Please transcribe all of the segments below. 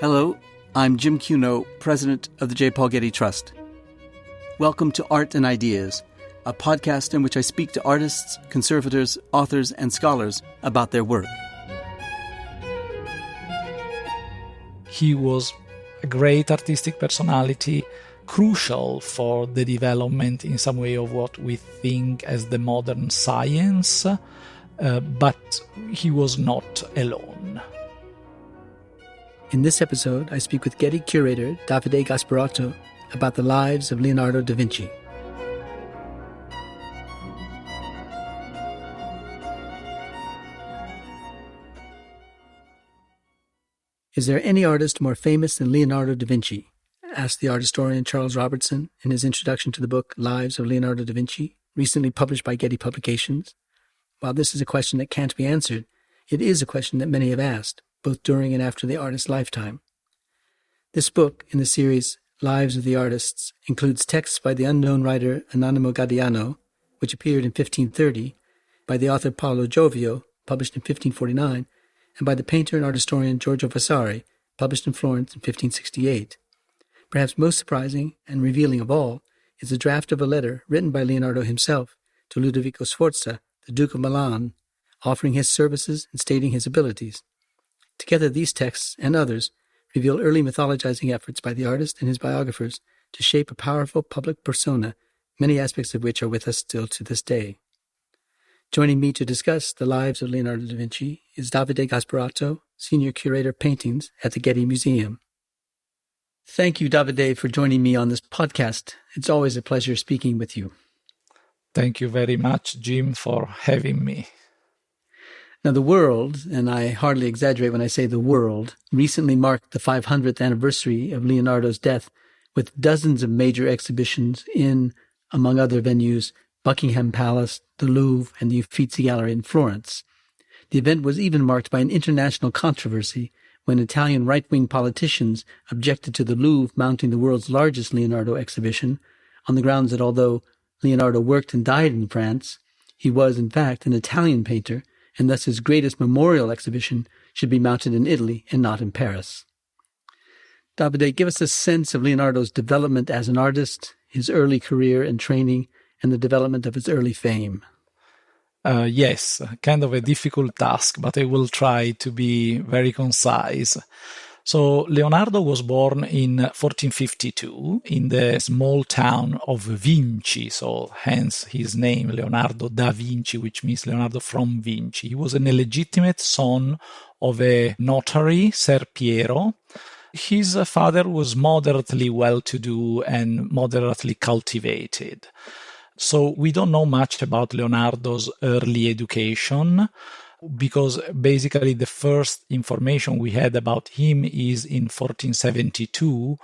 Hello, I'm Jim Cuno, president of the J. Paul Getty Trust. Welcome to Art and Ideas, a podcast in which I speak to artists, conservators, authors, and scholars about their work. He was a great artistic personality, crucial for the development in some way of what we think as the modern science, but he was not alone. In this episode, I speak with Getty curator Davide Gasparato about the lives of Leonardo da Vinci. Is there any artist more famous than Leonardo da Vinci? Asked the art historian Charles Robertson in his introduction to the book Lives of Leonardo da Vinci, recently published by Getty Publications. While this is a question that can't be answered, it is a question that many have asked, both during and after the artist's lifetime. This book, in the series Lives of the Artists, includes texts by the unknown writer Anonimo Gadiano, which appeared in 1530, by the author Paolo Giovio, published in 1549, and by the painter and art historian Giorgio Vasari, published in Florence in 1568. Perhaps most surprising and revealing of all is a draft of a letter written by Leonardo himself to Ludovico Sforza, the Duke of Milan, offering his services and stating his abilities. Together, these texts and others reveal early mythologizing efforts by the artist and his biographers to shape a powerful public persona, many aspects of which are with us still to this day. Joining me to discuss the lives of Leonardo da Vinci is Davide Gasparato, Senior Curator Paintings at the Getty Museum. Thank you, Davide, for joining me on this podcast. It's always a pleasure speaking with you. Thank you very much, Jim, for having me. Now, the world, and I hardly exaggerate when I say the world, recently marked the 500th anniversary of Leonardo's death with dozens of major exhibitions in, among other venues, Buckingham Palace, the Louvre, and the Uffizi Gallery in Florence. The event was even marked by an international controversy when Italian right-wing politicians objected to the Louvre mounting the world's largest Leonardo exhibition on the grounds that although Leonardo worked and died in France, he was, in fact, an Italian painter, and thus his greatest memorial exhibition should be mounted in Italy and not in Paris. Davide, give us a sense of Leonardo's development as an artist, his early career and training, and the development of his early fame. Yes, kind of a difficult task, but I will try to be very concise. So Leonardo was born in 1452 in the small town of Vinci, so hence his name, Leonardo da Vinci, which means Leonardo from Vinci. He was an illegitimate son of a notary, Ser Piero. His father was moderately well-to-do and moderately cultivated. So we don't know much about Leonardo's early education, because basically the first information we had about him is in 1472,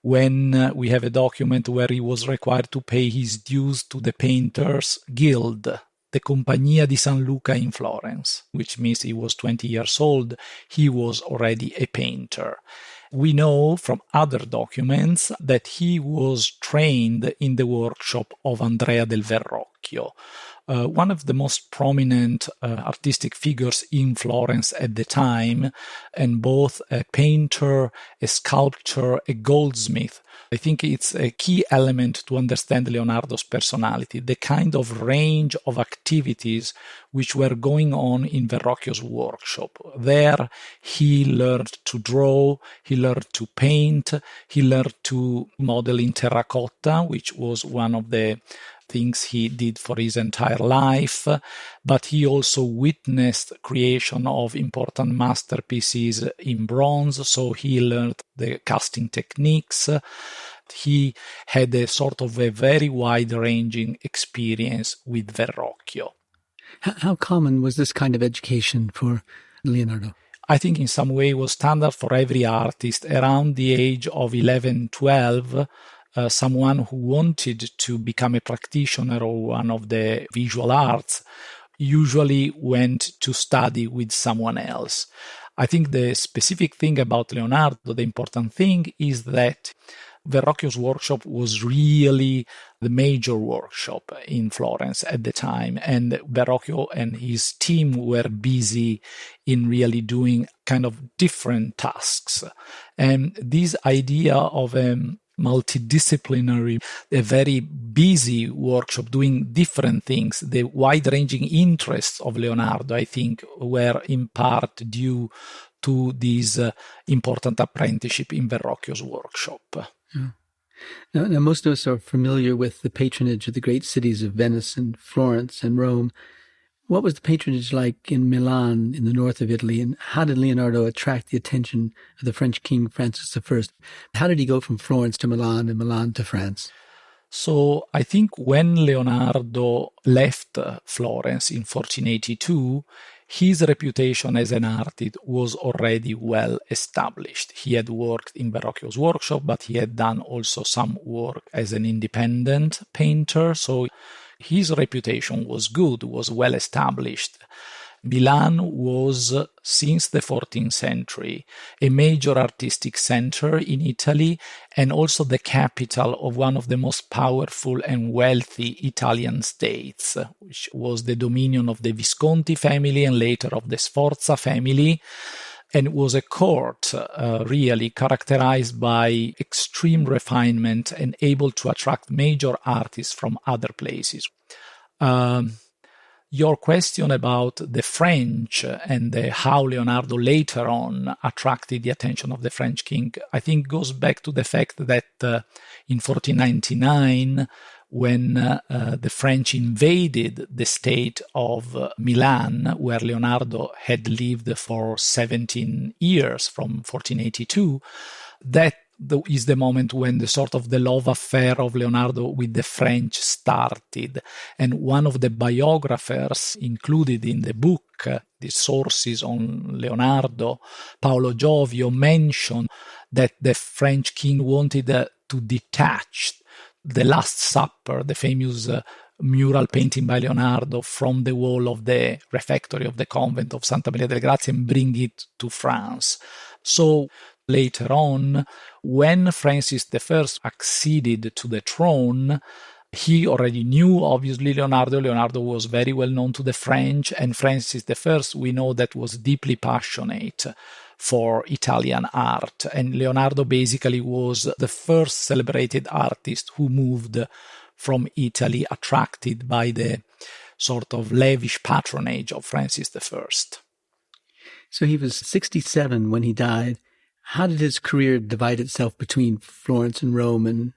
when we have a document where he was required to pay his dues to the Painters' Guild, the Compagnia di San Luca in Florence, which means he was 20 years old. He was already a painter. We know from other documents that he was trained in the workshop of Andrea del Verrocchio, one of the most prominent artistic figures in Florence at the time, and both a painter, a sculptor, a goldsmith. I think it's a key element to understand Leonardo's personality, the kind of range of activities which were going on in Verrocchio's workshop. There, he learned to draw, he learned to paint, he learned to model in terracotta, which was one of the things he did for his entire life, but he also witnessed creation of important masterpieces in bronze, so he learned the casting techniques. He had a sort of a very wide-ranging experience with Verrocchio. How common was this kind of education for Leonardo? I think in some way it was standard for every artist. Around the age of 11, 12, someone who wanted to become a practitioner or one of the visual arts usually went to study with someone else. I think the specific thing about Leonardo, the important thing is that Verrocchio's workshop was really the major workshop in Florence at the time, and Verrocchio and his team were busy in really doing kind of different tasks. And this idea of a multidisciplinary, a very busy workshop doing different things, the wide-ranging interests of Leonardo, I think, were in part due to this important apprenticeship in Verrocchio's workshop. Yeah. Now, most of us are familiar with the patronage of the great cities of Venice and Florence and Rome. What was the patronage like in Milan, in the north of Italy, and how did Leonardo attract the attention of the French king Francis I? How did he go from Florence to Milan and Milan to France? So I think when Leonardo left Florence in 1482, his reputation as an artist was already well established. He had worked in Verrocchio's workshop, but he had done also some work as an independent painter. So his reputation was good, was well established. Milan was, since the 14th century, a major artistic center in Italy and also the capital of one of the most powerful and wealthy Italian states, which was the dominion of the Visconti family and later of the Sforza family. And it was a court really characterized by extreme refinement and able to attract major artists from other places. Your question about the French and how Leonardo later on attracted the attention of the French king, I think goes back to the fact that in 1499, when the French invaded the state of Milan, where Leonardo had lived for 17 years from 1482, that is the moment when the sort of the love affair of Leonardo with the French started. And one of the biographers included in the book, the sources on Leonardo, Paolo Giovio, mentioned that the French king wanted to detach the Last Supper, the famous mural painting by Leonardo, from the wall of the refectory of the convent of Santa Maria delle Grazie and bring it to France. So later on, when Francis I acceded to the throne, he already knew, obviously, Leonardo. Leonardo was very well known to the French, and Francis I, we know that was deeply passionate for Italian art. And Leonardo basically was the first celebrated artist who moved from Italy, attracted by the sort of lavish patronage of Francis I. So he was 67 when he died. How did his career divide itself between Florence and Rome and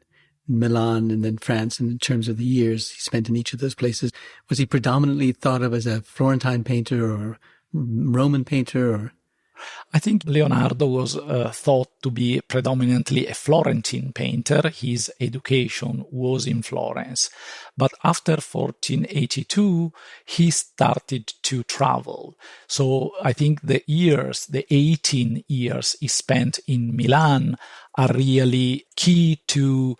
Milan and then France, and in terms of the years he spent in each of those places? Was he predominantly thought of as a Florentine painter or Roman painter? Or I think Leonardo was thought to be predominantly a Florentine painter. His education was in Florence. But after 1482, he started to travel. So I think the 18 years he spent in Milan are really key to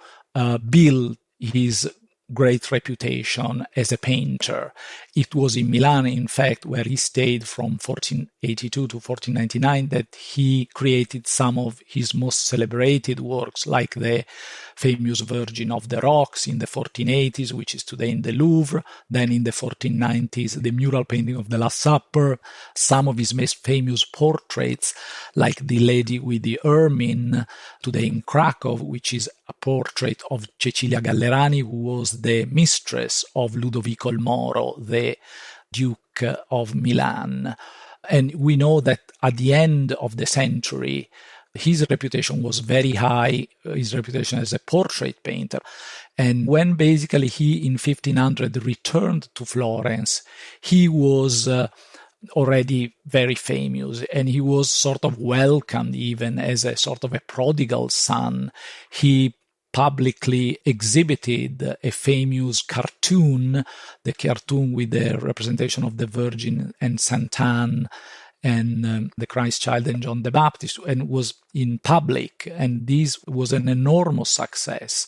build his great reputation as a painter. It was in Milan, in fact, where he stayed from 1482 to 1499 that he created some of his most celebrated works, like the famous Virgin of the Rocks in the 1480s, which is today in the Louvre. Then in the 1490s, the mural painting of the Last Supper. Some of his most famous portraits, like the Lady with the Ermine, today in Krakow, which is a portrait of Cecilia Gallerani, who was the mistress of Ludovico il Moro, the Duke of Milan. And we know that at the end of the century, his reputation was very high, his reputation as a portrait painter. And when basically he, in 1500, returned to Florence, he was already very famous, and he was sort of welcomed even as a sort of a prodigal son. He publicly exhibited a famous cartoon, the cartoon with the representation of the Virgin and Saint Anne and the Christ Child and John the Baptist, and was in public. And this was an enormous success,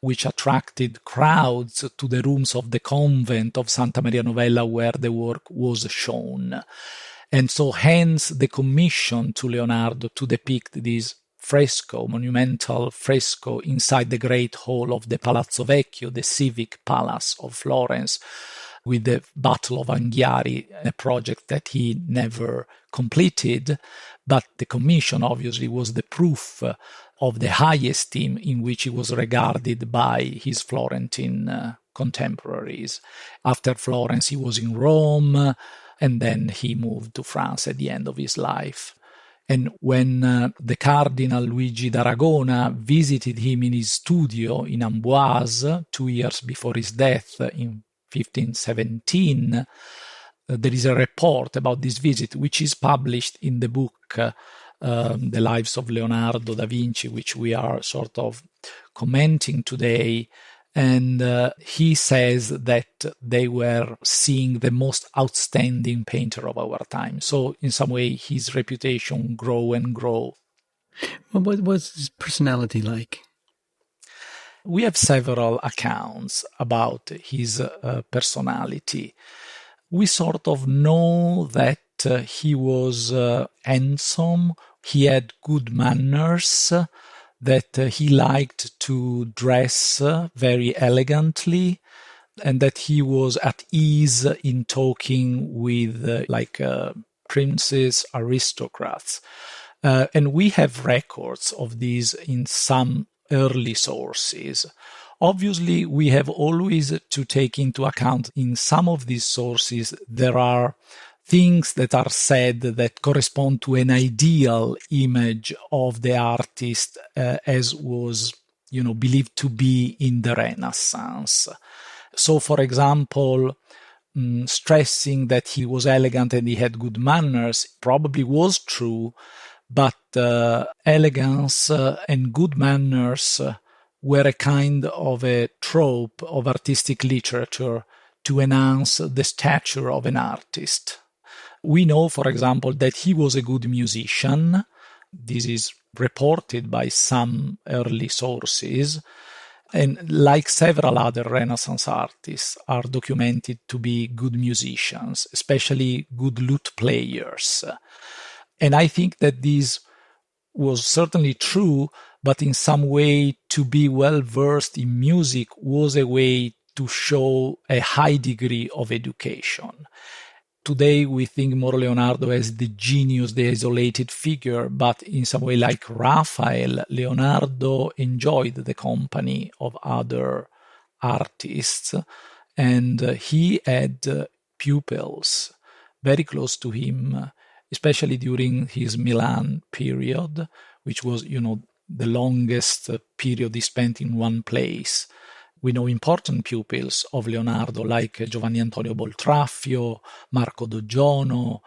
which attracted crowds to the rooms of the convent of Santa Maria Novella where the work was shown. And so hence the commission to Leonardo to depict this monumental fresco inside the Great Hall of the Palazzo Vecchio, the civic palace of Florence, with the Battle of Anghiari, a project that he never completed. But the commission obviously was the proof of the high esteem in which he was regarded by his Florentine contemporaries. After Florence, he was in Rome, and then he moved to France at the end of his life. And when the Cardinal Luigi d'Aragona visited him in his studio in Amboise 2 years before his death in 1517, there is a report about this visit, which is published in the book The Lives of Leonardo da Vinci, which we are sort of commenting today. And he says that they were seeing the most outstanding painter of our time. So in some way, his reputation grew and grew. Well, what was his personality like? We have several accounts about his personality. We sort of know that he was handsome, he had good manners, that he liked to dress very elegantly, and that he was at ease in talking with princes, aristocrats. And we have records of these in some early sources. Obviously, we have always to take into account in some of these sources there are things that are said that correspond to an ideal image of the artist as was, believed to be in the Renaissance. So, for example, stressing that he was elegant and he had good manners probably was true, but elegance and good manners were a kind of a trope of artistic literature to enhance the stature of an artist. We know, for example, that he was a good musician. This is reported by some early sources. And like several other Renaissance artists, are documented to be good musicians, especially good lute players. And I think that this was certainly true, but in some way to be well versed in music was a way to show a high degree of education. Today we think more Leonardo as the genius, the isolated figure, but in some way like Raphael, Leonardo enjoyed the company of other artists, and he had pupils very close to him, especially during his Milan period, which was, the longest period he spent in one place. We know important pupils of Leonardo like Giovanni Antonio Boltraffio, Marco Doggiono,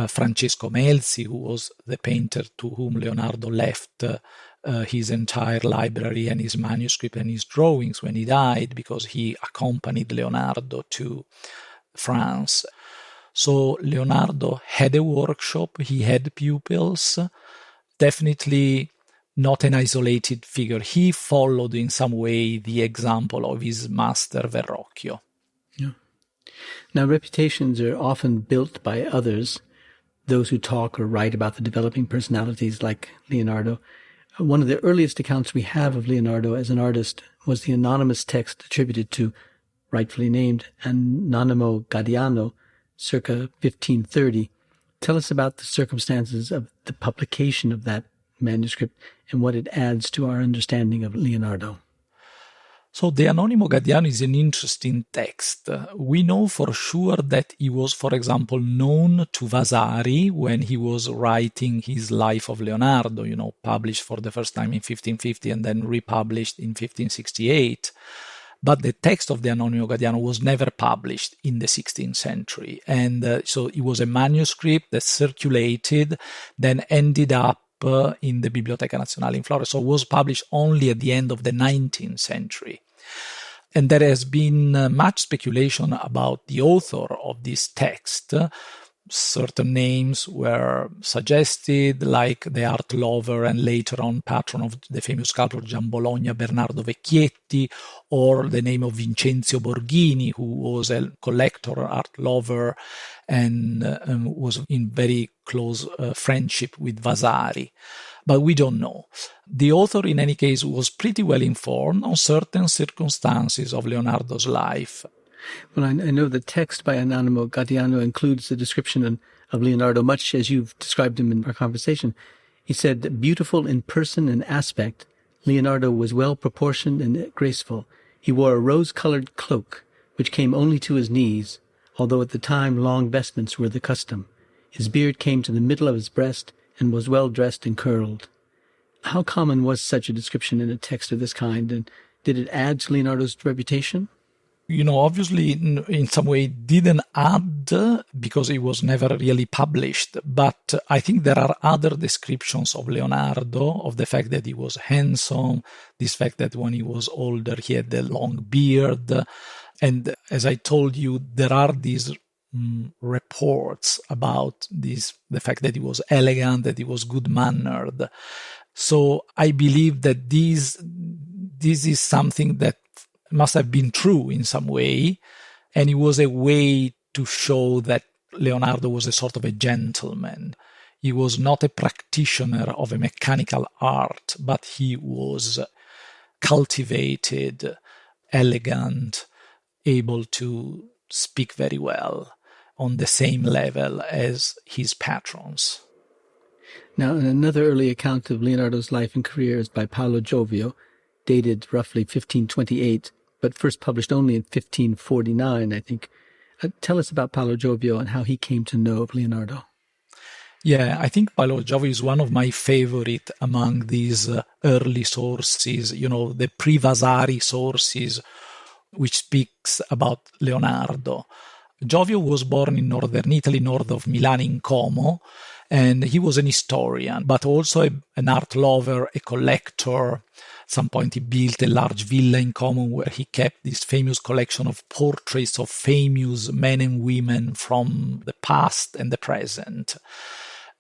Francesco Melzi, who was the painter to whom Leonardo left his entire library and his manuscript and his drawings when he died, because he accompanied Leonardo to France. So Leonardo had a workshop, he had pupils, definitely not an isolated figure. He followed in some way the example of his master Verrocchio. Yeah. Now, reputations are often built by others, those who talk or write about the developing personalities like Leonardo. One of the earliest accounts we have of Leonardo as an artist was the anonymous text attributed to, rightfully named, Anonimo Gadiano, circa 1530. Tell us about the circumstances of the publication of that manuscript and what it adds to our understanding of Leonardo. So the Anonimo Gadiano is an interesting text. We know for sure that he was, for example, known to Vasari when he was writing his Life of Leonardo, published for the first time in 1550 and then republished in 1568. But the text of the Anonimo Gadiano was never published in the 16th century. And so it was a manuscript that circulated, then ended up in the Biblioteca Nazionale in Florence, so it was published only at the end of the 19th century. And there has been much speculation about the author of this text. Certain names were suggested, like the art lover and later on patron of the famous sculptor Giambologna, Bernardo Vecchietti, or the name of Vincenzio Borghini, who was a collector, art lover, and was in very close friendship with Vasari. but we don't know. The author, in any case, was pretty well informed on certain circumstances of Leonardo's life. Well, I know the text by Anonimo Gattiano includes the description of Leonardo, much as you've described him in our conversation. He said, beautiful in person and aspect, Leonardo was well proportioned and graceful. He wore a rose-colored cloak, which came only to his knees, although at the time long vestments were the custom. His beard came to the middle of his breast and was well dressed and curled. How common was such a description in a text of this kind, and did it add to Leonardo's reputation? Obviously, in some way didn't add because it was never really published. But I think there are other descriptions of Leonardo, of the fact that he was handsome, this fact that when he was older, he had a long beard. And as I told you, there are these reports about the fact that he was elegant, that he was good-mannered. So I believe that this is something that must have been true in some way, and it was a way to show that Leonardo was a sort of a gentleman. He was not a practitioner of a mechanical art, but he was cultivated, elegant, able to speak very well on the same level as his patrons. Now, another early account of Leonardo's life and career is by Paolo Giovio, dated roughly 1528, but first published only in 1549, I think. Tell us about Paolo Giovio and how he came to know of Leonardo. Yeah, I think Paolo Giovio is one of my favorite among these early sources, the pre-Vasari sources, which speaks about Leonardo. Giovio was born in northern Italy, north of Milan in Como, and he was an historian, but also an art lover, a collector. At some point he built a large villa in Como where he kept this famous collection of portraits of famous men and women from the past and the present.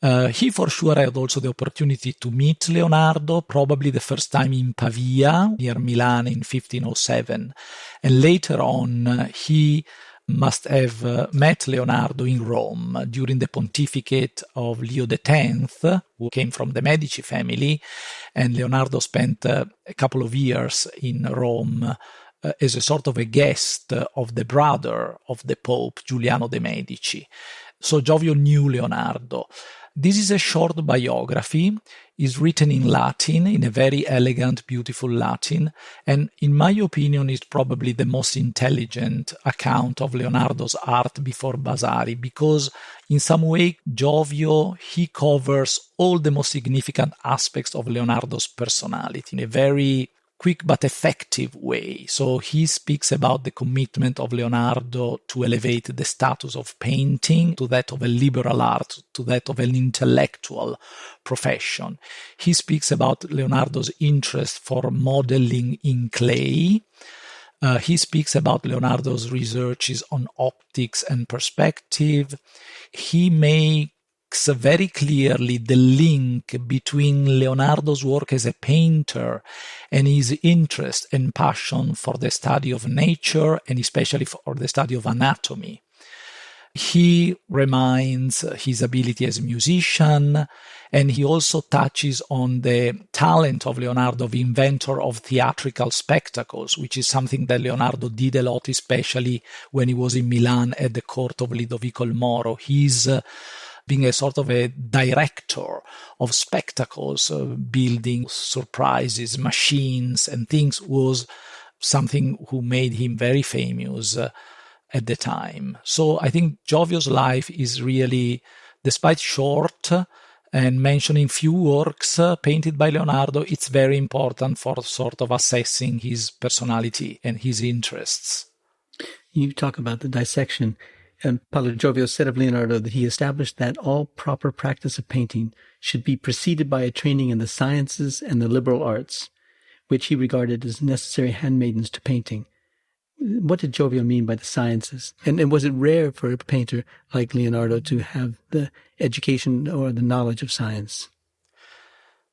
He for sure had also the opportunity to meet Leonardo, probably the first time in Pavia, near Milan in 1507. And later on, he must have met Leonardo in Rome during the pontificate of Leo X, who came from the Medici family, and Leonardo spent a couple of years in Rome as a sort of a guest of the brother of the Pope, Giuliano de' Medici. So Giovio knew Leonardo. This is a short biography. It's written in Latin, in a very elegant, beautiful Latin, and in my opinion is probably the most intelligent account of Leonardo's art before Vasari, because in some way Giovio, he covers all the most significant aspects of Leonardo's personality in a very quick but effective way. So he speaks about the commitment of Leonardo to elevate the status of painting to that of a liberal art, to that of an intellectual profession. He speaks about Leonardo's interest for modeling in clay. He speaks about Leonardo's researches on optics and perspective. He makes very clearly the link between Leonardo's work as a painter and his interest and passion for the study of nature and especially for the study of anatomy. He reminds his ability as a musician, and he also touches on the talent of Leonardo, the inventor of theatrical spectacles, which is something that Leonardo did a lot, especially when he was in Milan at the court of Ludovico il Moro. He's being a sort of a director of spectacles, building surprises, machines and things, was something who made him very famous at the time. So I think Giovio's life is really, despite short and mentioning few works painted by Leonardo, it's very important for sort of assessing his personality and his interests. You talk about the dissection. And Paolo Giovio said of Leonardo that he established that all proper practice of painting should be preceded by a training in the sciences and the liberal arts, which he regarded as necessary handmaidens to painting. What did Giovio mean by the sciences? And was it rare for a painter like Leonardo to have the education or the knowledge of science?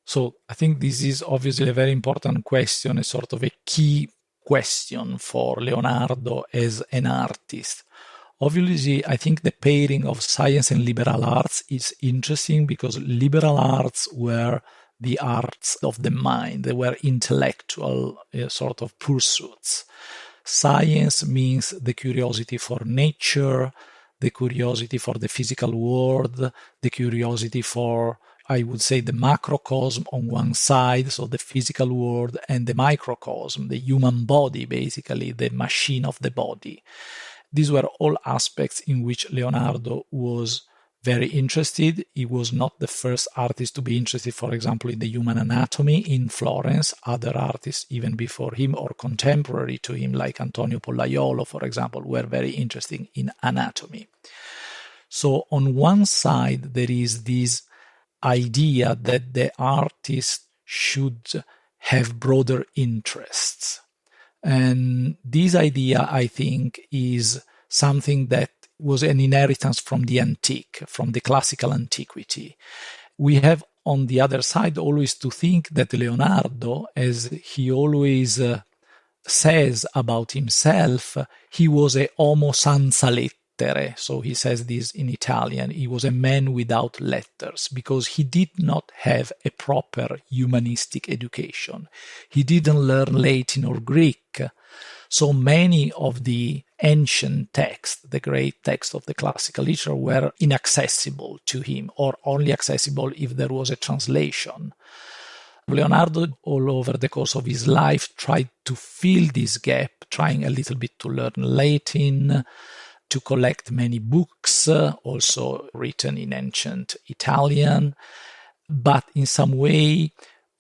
So I think this is obviously a very important question, a sort of a key question for Leonardo as an artist. Obviously, I think the pairing of science and liberal arts is interesting because liberal arts were the arts of the mind. They were intellectual sort of pursuits. Science means the curiosity for nature, the curiosity for the physical world, the curiosity for, I would say, the macrocosm on one side, so the physical world, and the microcosm, the human body, basically, the machine of the body. These were all aspects in which Leonardo was very interested. He was not the first artist to be interested, for example, in the human anatomy in Florence. Other artists, even before him or contemporary to him, like Antonio Pollaiolo, for example, were very interested in anatomy. So on one side, there is this idea that the artist should have broader interests. And this idea, I think, is something that was an inheritance from the antique, from the classical antiquity. We have, on the other side, always to think that Leonardo, as he always says about himself, he was a homo senza lettere. So he says this in Italian. He was a man without letters because he did not have a proper humanistic education. He didn't learn Latin or Greek. So many of the ancient texts, the great texts of the classical literature, were inaccessible to him, or only accessible if there was a translation. Leonardo, all over the course of his life, tried to fill this gap, trying a little bit to learn Latin, to collect many books, also written in ancient Italian. But in some way,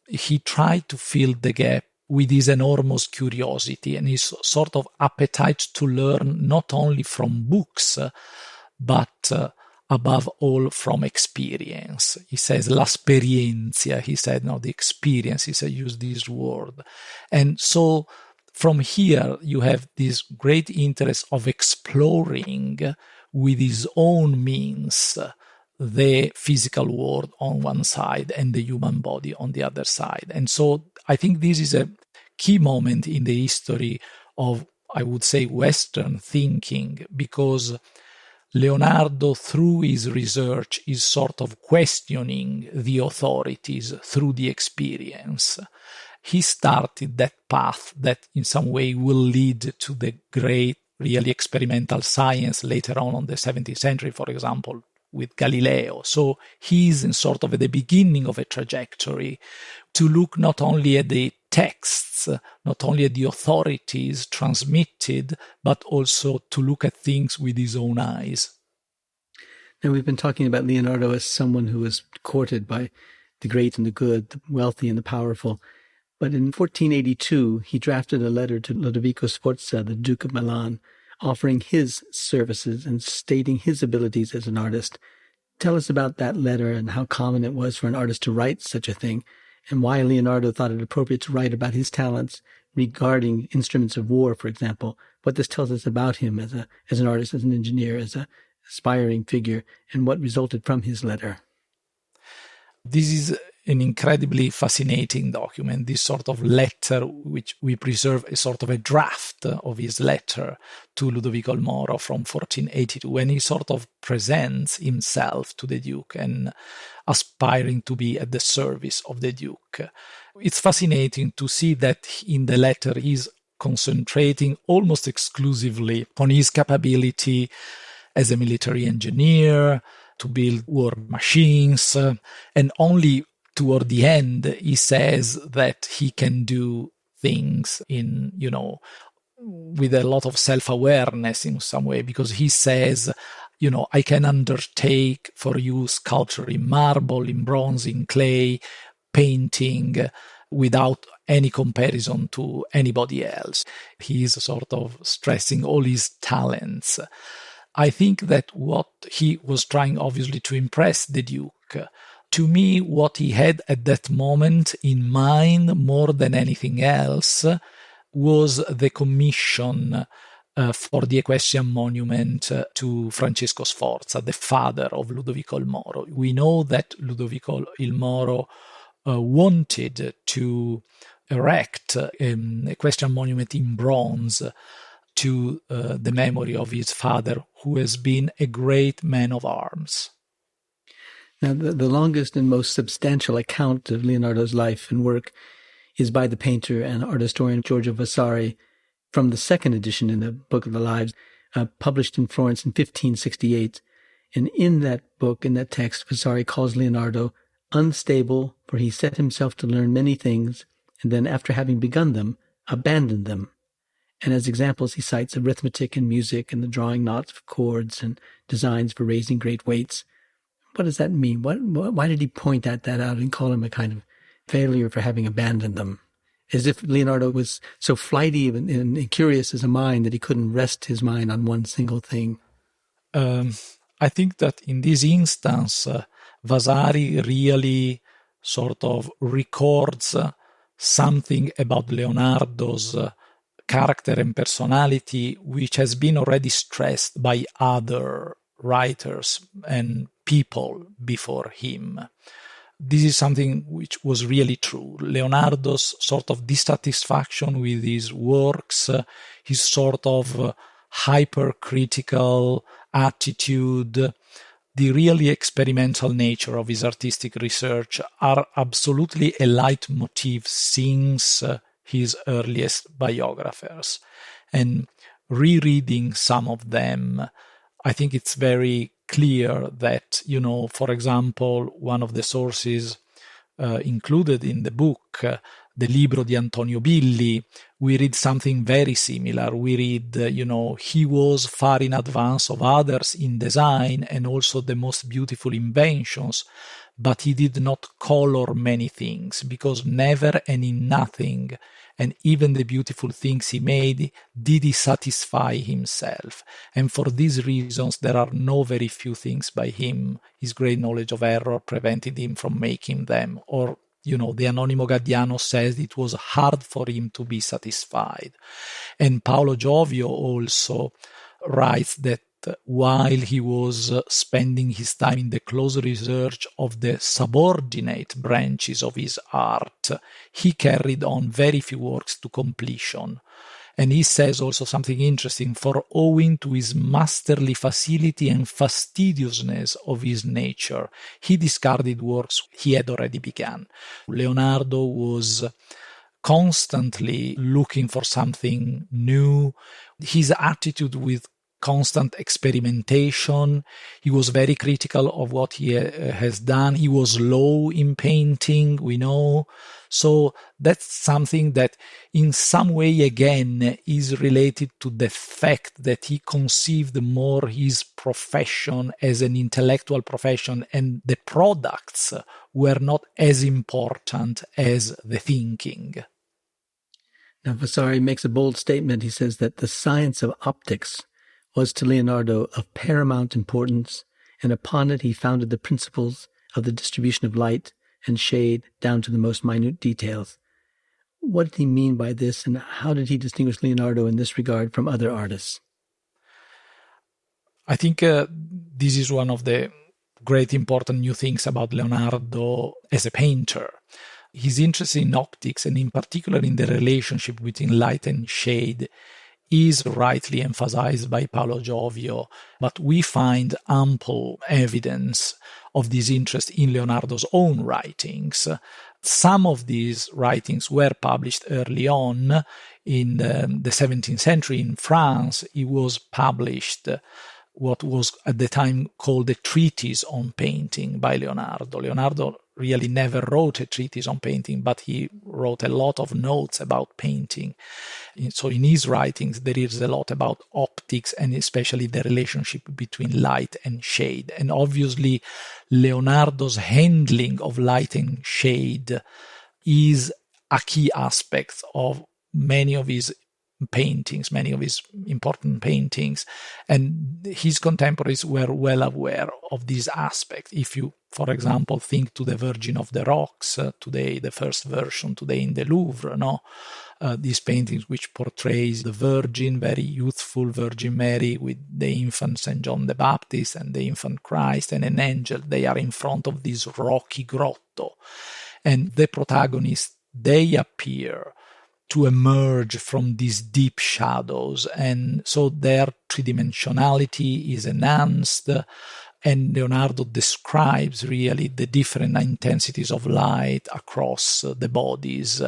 he tried to fill the gap with his enormous curiosity and his sort of appetite to learn not only from books, but above all from experience. He says l'esperienza, he said, no, the experience, he said, use this word. And so from here, you have this great interest of exploring with his own means the physical world on one side and the human body on the other side. And so I think this is a key moment in the history of, I would say, Western thinking, because Leonardo, through his research, is sort of questioning the authorities through the experience. He started that path that in some way will lead to the great, really experimental science later on the 17th century, for example, with Galileo. So he's in sort of at the beginning of a trajectory to look not only at the texts, not only at the authorities transmitted, but also to look at things with his own eyes. Now, we've been talking about Leonardo as someone who was courted by the great and the good, the wealthy and the powerful. But in 1482, he drafted a letter to Lodovico Sforza, the Duke of Milan, offering his services and stating his abilities as an artist. Tell us about that letter and how common it was for an artist to write such a thing, and why Leonardo thought it appropriate to write about his talents regarding instruments of war, for example. What this tells us about him as an artist, as an engineer, as an aspiring figure, and what resulted from his letter. This is an incredibly fascinating document, this sort of letter, which we preserve a sort of a draft of his letter to Ludovico il Moro from 1482, when he sort of presents himself to the Duke and aspiring to be at the service of the Duke. It's fascinating to see that in the letter he's concentrating almost exclusively on his capability as a military engineer, to build war machines, and only toward the end, he says that he can do things in, with a lot of self-awareness in some way, because he says, I can undertake for you sculpture in marble, in bronze, in clay, painting, without any comparison to anybody else. He's sort of stressing all his talents. I think that what he was trying, obviously, to impress the Duke, to me, what he had at that moment in mind more than anything else was the commission for the equestrian monument to Francesco Sforza, the father of Ludovico il Moro. We know that Ludovico il Moro wanted to erect an equestrian monument in bronze to the memory of his father, who has been a great man of arms. Now, the longest and most substantial account of Leonardo's life and work is by the painter and art historian Giorgio Vasari from the second edition in the Book of the Lives, published in Florence in 1568. And in that book, in that text, Vasari calls Leonardo unstable, for he set himself to learn many things, and then after having begun them, abandoned them. And as examples, he cites arithmetic and music and the drawing knots of chords and designs for raising great weights. What does that mean? Why did he point that out and call him a kind of failure for having abandoned them? As if Leonardo was so flighty and curious as a mind that he couldn't rest his mind on one single thing. I think that in this instance, Vasari really sort of records something about Leonardo's character and personality, which has been already stressed by other writers and people before him. This is something which was really true. Leonardo's sort of dissatisfaction with his works, his sort of hypercritical attitude, the really experimental nature of his artistic research are absolutely a leitmotif since his earliest biographers. And rereading some of them, I think it's very clear that, for example, one of the sources included in the book, the Libro di Antonio Billi, we read something very similar. We read, he was far in advance of others in design and also the most beautiful inventions, but he did not color many things, because never and in nothing, and even the beautiful things he made, did he satisfy himself. And for these reasons, there are no very few things by him. His great knowledge of error prevented him from making them. Or, the Anonimo Gaddiano says it was hard for him to be satisfied. And Paolo Giovio also writes that while he was spending his time in the close research of the subordinate branches of his art, he carried on very few works to completion. And he says also something interesting, for owing to his masterly facility and fastidiousness of his nature, he discarded works he had already begun. Leonardo was constantly looking for something new. His attitude with constant experimentation. He was very critical of what he has done. He was low in painting, we know. So that's something that in some way, again, is related to the fact that he conceived more his profession as an intellectual profession, and the products were not as important as the thinking. Now, Vasari makes a bold statement. He says that the science of optics was to Leonardo of paramount importance, and upon it he founded the principles of the distribution of light and shade down to the most minute details. What did he mean by this, and how did he distinguish Leonardo in this regard from other artists? I think this is one of the great important new things about Leonardo as a painter. His interest in optics, and in particular in the relationship between light and shade, is rightly emphasized by Paolo Giovio, but we find ample evidence of this interest in Leonardo's own writings. Some of these writings were published early on in the 17th century in France. It was published what was at the time called a treatise on painting by Leonardo. Leonardo really never wrote a treatise on painting, but he wrote a lot of notes about painting. So in his writings, there is a lot about optics and especially the relationship between light and shade. And obviously, Leonardo's handling of light and shade is a key aspect of many of his paintings, many of his important paintings, and his contemporaries were well aware of this aspect. If you, for example, think to the Virgin of the Rocks, today, the first version today in the Louvre, these paintings which portrays the Virgin, very youthful Virgin Mary with the infant St. John the Baptist and the infant Christ and an angel. They are in front of this rocky grotto, and the protagonists, they appear to emerge from these deep shadows, and so their three-dimensionality is enhanced, And Leonardo describes really the different intensities of light across the bodies.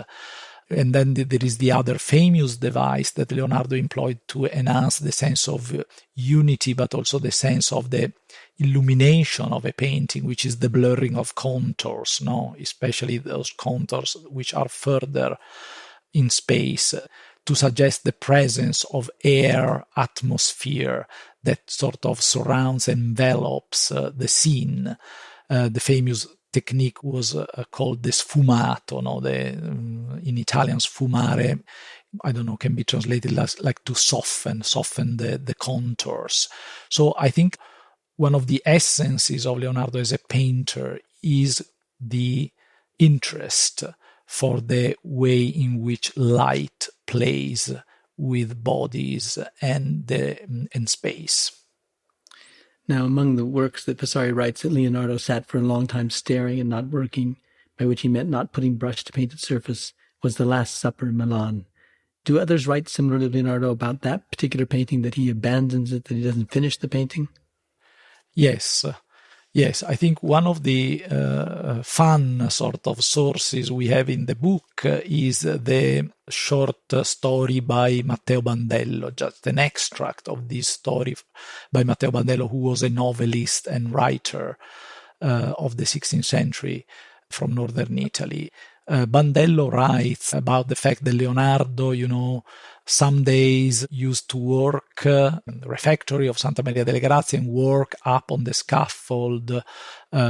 And then there is the other famous device that Leonardo employed to enhance the sense of unity, but also the sense of the illumination of a painting, which is the blurring of contours, especially those contours which are further in space, to suggest the presence of air, atmosphere that sort of surrounds, envelops the scene. The famous technique was called the sfumato, in Italian sfumare, I don't know, can be translated as like to soften the contours. So I think one of the essences of Leonardo as a painter is the interest for the way in which light plays with bodies and space. Now, among the works that Vasari writes that Leonardo sat for a long time staring and not working, by which he meant not putting brush to painted surface, was The Last Supper in Milan. Do others write similarly to Leonardo about that particular painting, that he abandons it, that he doesn't finish the painting? Yes. I think one of the fun sort of sources we have in the book is the short story by Matteo Bandello, just an extract of this story by Matteo Bandello, who was a novelist and writer of the 16th century from northern Italy. Bandello writes about the fact that Leonardo, some days used to work in the refectory of Santa Maria delle Grazie and work up on the scaffold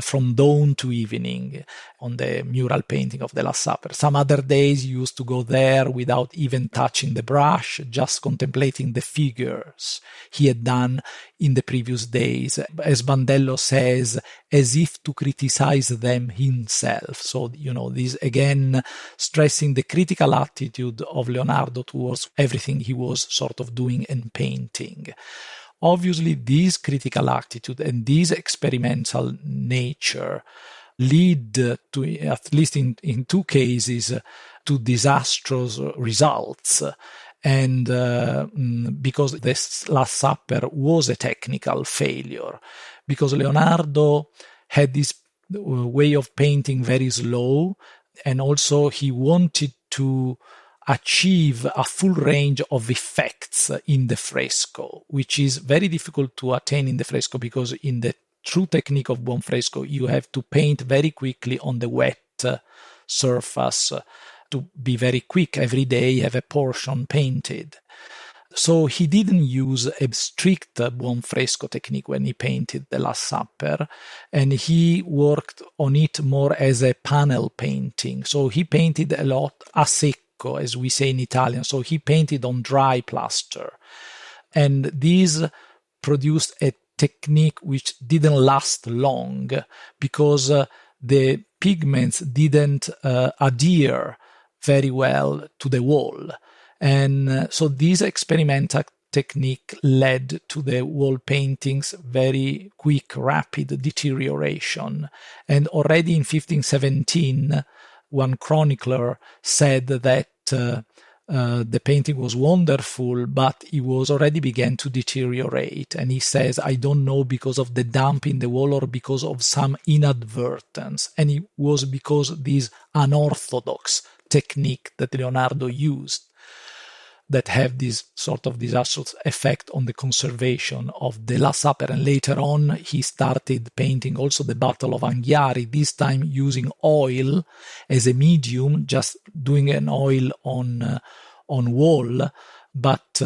from dawn to evening on the mural painting of the Last Supper. Some other days he used to go there without even touching the brush, just contemplating the figures he had done in the previous days, as Bandello says, as if to criticize them himself. So, this again stressing the critical attitude of Leonardo towards everything he was sort of doing and painting. Obviously, this critical attitude and this experimental nature lead to, at least in two cases, to disastrous results. And because this Last Supper was a technical failure, because Leonardo had this way of painting very slow, and also he wanted to achieve a full range of effects in the fresco, which is very difficult to attain in the fresco, because in the true technique of buon fresco, you have to paint very quickly on the wet surface to be very quick. Every day have a portion painted. So he didn't use a strict buon fresco technique when he painted the Last Supper, and he worked on it more as a panel painting. So he painted a lot a secco, as we say in Italian. So he painted on dry plaster. And this produced a technique which didn't last long, because the pigments didn't adhere very well to the wall. And so this experimental technique led to the wall paintings very quick, rapid deterioration. And already in 1517, one chronicler said that the painting was wonderful, but it was already began to deteriorate. And he says, I don't know, because of the damp in the wall or because of some inadvertence. And it was because this unorthodox technique that Leonardo used that have this sort of disastrous effect on the conservation of the Last Supper. And later on, he started painting also the Battle of Anghiari, this time using oil as a medium, just doing an oil on wall, but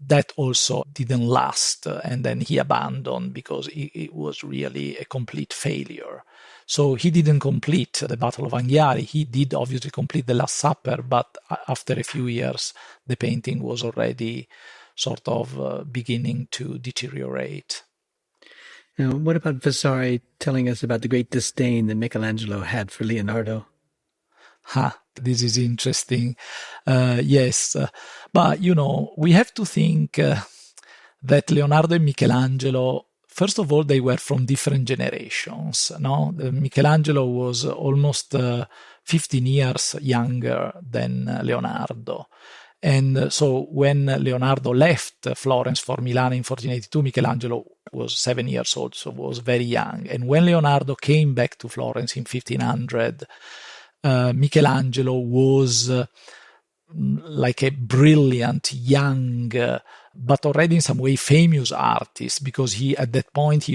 that also didn't last, and then he abandoned because it was really a complete failure. So he didn't complete the Battle of Anghiari. He did obviously complete the Last Supper, but after a few years, the painting was already sort of beginning to deteriorate. Now, what about Vasari telling us about the great disdain that Michelangelo had for Leonardo? This is interesting. Yes, but we have to think that Leonardo and Michelangelo, first of all, they were from different generations. No, Michelangelo was almost 15 years younger than Leonardo. And so when Leonardo left Florence for Milan in 1482, Michelangelo was 7 years old, so was very young. And when Leonardo came back to Florence in 1500, Michelangelo was like a brilliant, young, but already in some way famous artist, because he, at that point,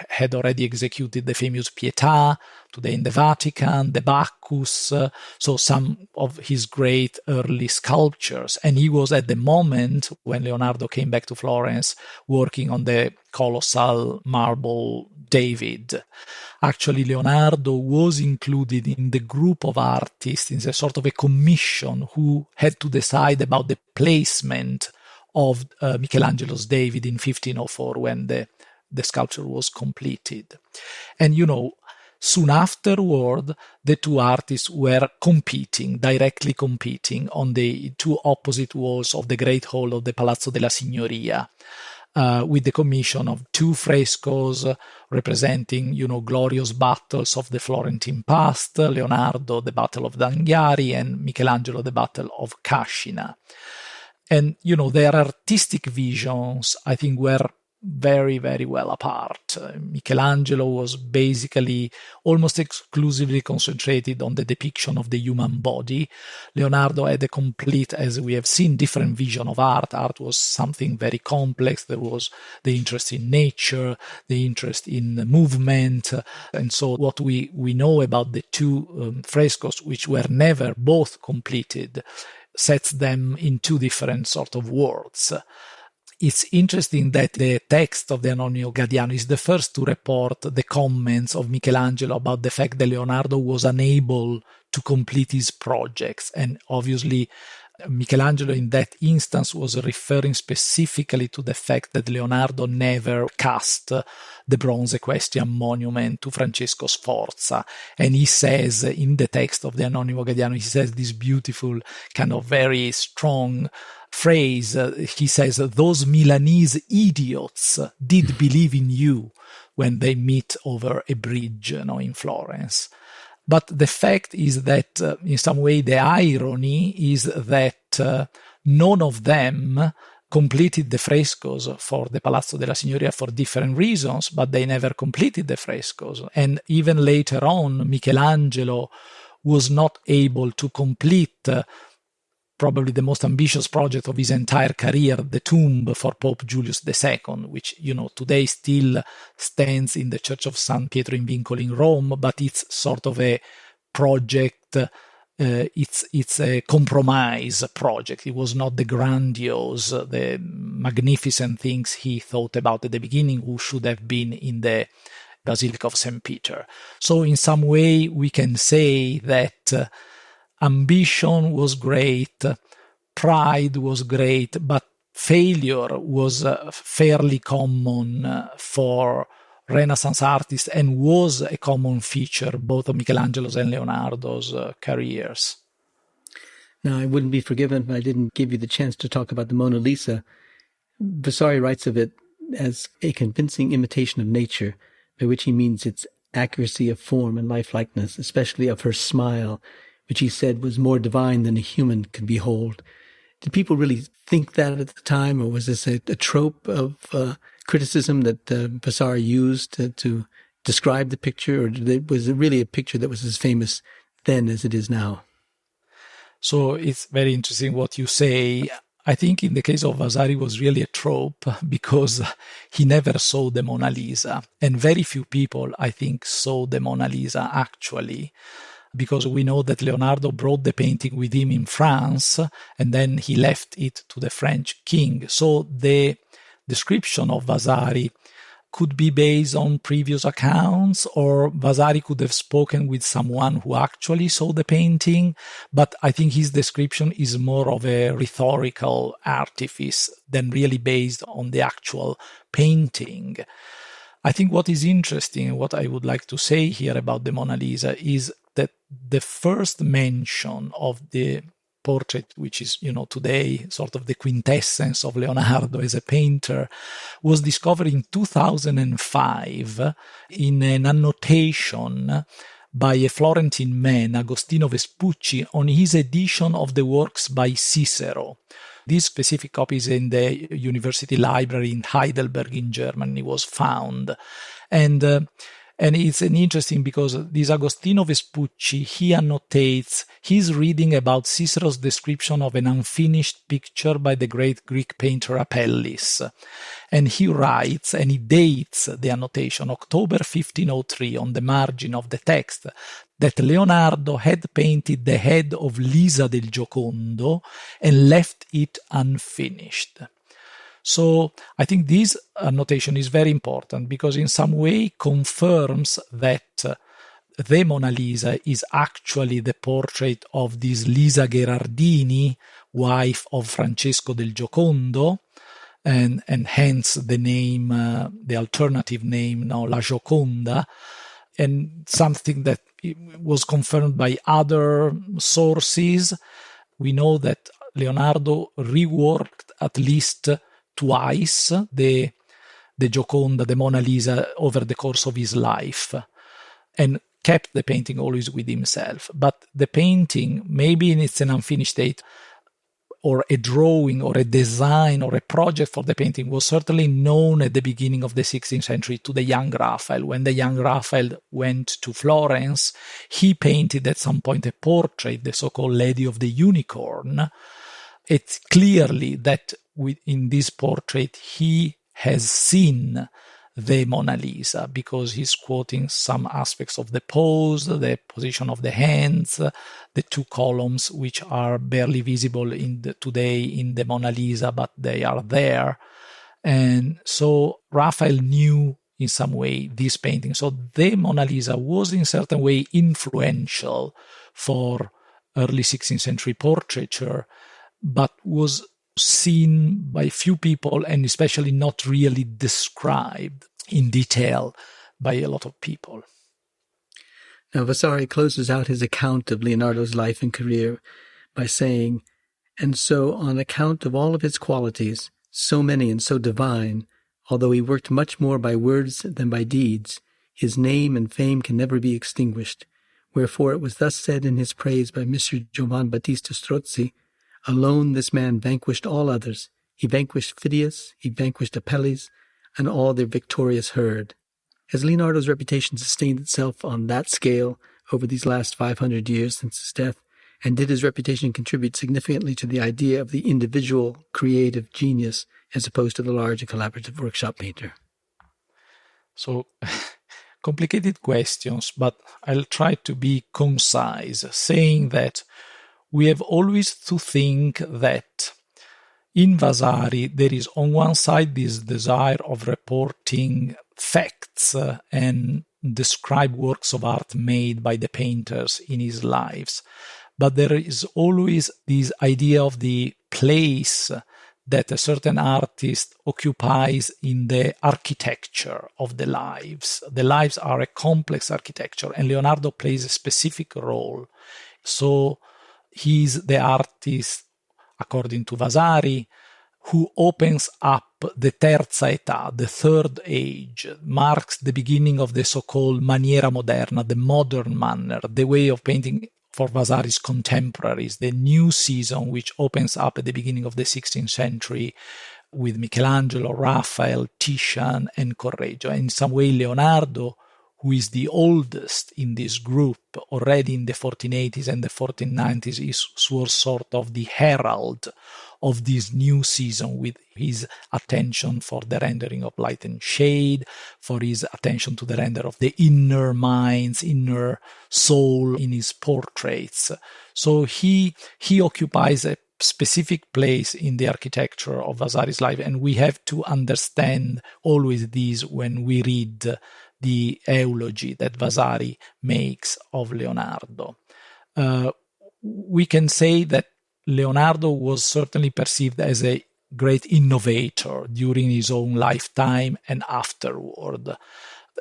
had already executed the famous Pietà, today in the Vatican, the Bacchus, so some of his great early sculptures. And he was, at the moment, when Leonardo came back to Florence, working on the colossal marble David. Actually, Leonardo was included in the group of artists in a sort of a commission who had to decide about the placement of Michelangelo's David in 1504 when the sculpture was completed. And, soon afterward, the two artists were directly competing on the two opposite walls of the Great Hall of the Palazzo della Signoria, with the commission of two frescoes representing, glorious battles of the Florentine past, Leonardo, the Battle of D'Anghiari, and Michelangelo, the Battle of Cascina. And, their artistic visions, I think, were very, very well apart. Michelangelo was basically almost exclusively concentrated on the depiction of the human body. Leonardo had a complete, as we have seen, different vision of art. Art was something very complex. There was the interest in nature, the interest in movement. And so what we know about the two frescoes, which were never both completed, sets them in two different sort of worlds. It's interesting that the text of the Anonimo Gadiano is the first to report the comments of Michelangelo about the fact that Leonardo was unable to complete his projects. And obviously, Michelangelo in that instance was referring specifically to the fact that Leonardo never cast the bronze equestrian monument to Francesco Sforza. And he says in the text of the Anonimo Gadiano, he says this beautiful kind of very strong phrase. He says, those Milanese idiots did believe in you when they meet over a bridge, in Florence. But the fact is that in some way the irony is that none of them completed the frescoes for the Palazzo della Signoria for different reasons, but they never completed the frescoes. And even later on, Michelangelo was not able to complete probably the most ambitious project of his entire career, the tomb for Pope Julius II, which, today still stands in the Church of San Pietro in Vincoli in Rome, but it's sort of a project, it's a compromise project. It was not the grandiose, the magnificent things he thought about at the beginning, who should have been in the Basilica of St. Peter. So in some way, we can say that ambition was great, pride was great, but failure was fairly common for Renaissance artists and was a common feature both of Michelangelo's and Leonardo's careers. Now, I wouldn't be forgiven if I didn't give you the chance to talk about the Mona Lisa. Vasari writes of it as a convincing imitation of nature, by which he means its accuracy of form and lifelikeness, especially of her smile, which he said was more divine than a human could behold. Did people really think that at the time, or was this a trope of criticism that Vasari used to describe the picture, or was it really a picture that was as famous then as it is now? So it's very interesting what you say. I think in the case of Vasari was really a trope because he never saw the Mona Lisa. And very few people, I think, saw the Mona Lisa actually, because we know that Leonardo brought the painting with him in France and then he left it to the French king. So the description of Vasari could be based on previous accounts, or Vasari could have spoken with someone who actually saw the painting. But I think his description is more of a rhetorical artifice than really based on the actual painting. I think what is interesting, what I would like to say here about the Mona Lisa, is that the first mention of the portrait, which is, today sort of the quintessence of Leonardo as a painter, was discovered in 2005 in an annotation by a Florentine man, Agostino Vespucci, on his edition of the works by Cicero. This specific copy is in the university library in Heidelberg in Germany, was found. And it's an interesting because this Agostino Vespucci, he annotates, he's reading about Cicero's description of an unfinished picture by the great Greek painter Apelles. And he writes, and he dates the annotation, October 1503, on the margin of the text, that Leonardo had painted the head of Lisa del Giocondo and left it unfinished. So I think this annotation is very important because in some way confirms that the Mona Lisa is actually the portrait of this Lisa Gherardini, wife of Francesco del Giocondo, and hence the name, the alternative name now, La Gioconda, and something that was confirmed by other sources. We know that Leonardo reworked at least twice the Gioconda, the Mona Lisa, over the course of his life, and kept the painting always with himself. But the painting, maybe in its an unfinished state, or a drawing or a design or a project for the painting was certainly known at the beginning of the 16th century to the young Raphael. When the young Raphael went to Florence, he painted at some point a portrait, the so-called Lady of the Unicorn. It's clearly that in this portrait he has seen the Mona Lisa because he's quoting some aspects of the pose, the position of the hands, the two columns which are barely visible today in the Mona Lisa, but they are there. And so Raphael knew in some way this painting. So the Mona Lisa was in certain way influential for early 16th century portraiture, but was seen by few people and especially not really described in detail by a lot of people. Now, Vasari closes out his account of Leonardo's life and career by saying, "And so, on account of all of his qualities, so many and so divine, although he worked much more by words than by deeds, his name and fame can never be extinguished. Wherefore it was thus said in his praise by Mr. Giovan Battista Strozzi, alone this man vanquished all others. He vanquished Phidias, he vanquished Apelles, and all their victorious herd." Has Leonardo's reputation sustained itself on that scale over these last 500 years since his death? And did his reputation contribute significantly to the idea of the individual creative genius as opposed to the large and collaborative workshop painter? So, complicated questions, but I'll try to be concise, saying that we have always to think that in Vasari there is on one side this desire of reporting facts and describe works of art made by the painters in his lives. But there is always this idea of the place that a certain artist occupies in the architecture of the lives. The lives are a complex architecture, and Leonardo plays a specific role. So he's the artist, according to Vasari, who opens up the terza età, the third age, marks the beginning of the so-called maniera moderna, the modern manner, the way of painting for Vasari's contemporaries, the new season which opens up at the beginning of the 16th century with Michelangelo, Raphael, Titian, and Correggio. And in some way, Leonardo, who is the oldest in this group, already in the 1480s and the 1490s, was sort of the herald of this new season with his attention for the rendering of light and shade, for his attention to the render of the inner minds, inner soul in his portraits. So he occupies a specific place in the architecture of Vasari's life, and we have to understand always this when we read the eulogy that Vasari makes of Leonardo. We can say that Leonardo was certainly perceived as a great innovator during his own lifetime and afterward.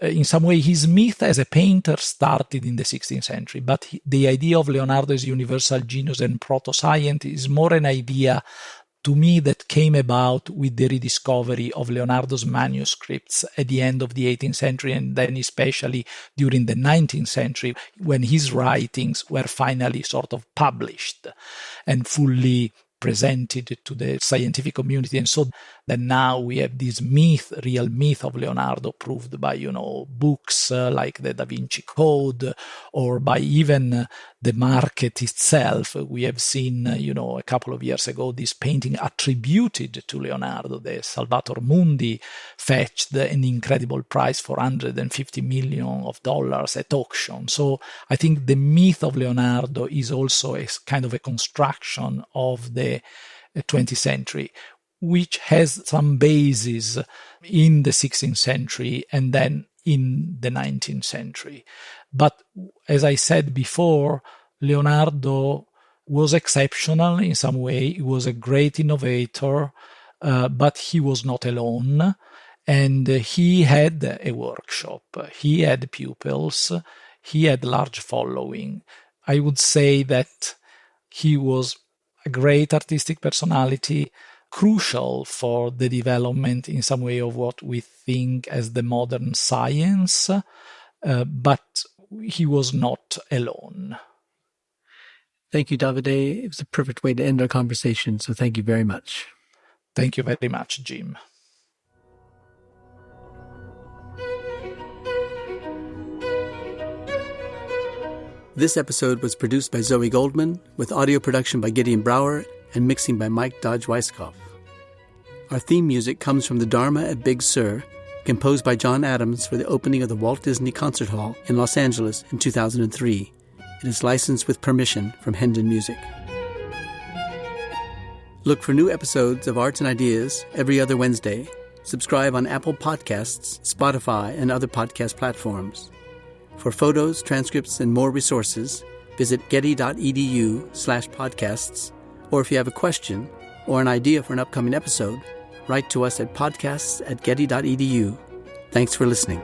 In some way, his myth as a painter started in the 16th century, but the idea of Leonardo as universal genius and proto-scientist is more an idea to me that came about with the rediscovery of Leonardo's manuscripts at the end of the 18th century, and then especially during the 19th century, when his writings were finally sort of published and fully presented to the scientific community. And so that now we have this real myth of Leonardo proved by, books like the Da Vinci Code, or by even the market itself. We have seen, a couple of years ago, this painting attributed to Leonardo, the Salvator Mundi, fetched an incredible price, $450 million at auction. So I think the myth of Leonardo is also a kind of a construction of the 20th century, which has some basis in the 16th century and then in the 19th century. But as I said before, Leonardo was exceptional in some way. He was a great innovator, but he was not alone. And he had a workshop. He had pupils. He had large following. I would say that he was a great artistic personality, crucial for the development in some way of what we think as the modern science, but he was not alone. Thank you, Davide. It was a perfect way to end our conversation, so thank you very much. Thank you very much, Jim. This episode was produced by Zoe Goldman, with audio production by Gideon Brower and mixing by Mike Dodge-Weisskopf. Our theme music comes from the Dharma at Big Sur, composed by John Adams for the opening of the Walt Disney Concert Hall in Los Angeles in 2003. It is licensed with permission from Hendon Music. Look for new episodes of Arts and Ideas every other Wednesday. Subscribe on Apple Podcasts, Spotify, and other podcast platforms. For photos, transcripts, and more resources, visit getty.edu/podcasts, or if you have a question or an idea for an upcoming episode, write to us at podcasts@getty.edu. Thanks for listening.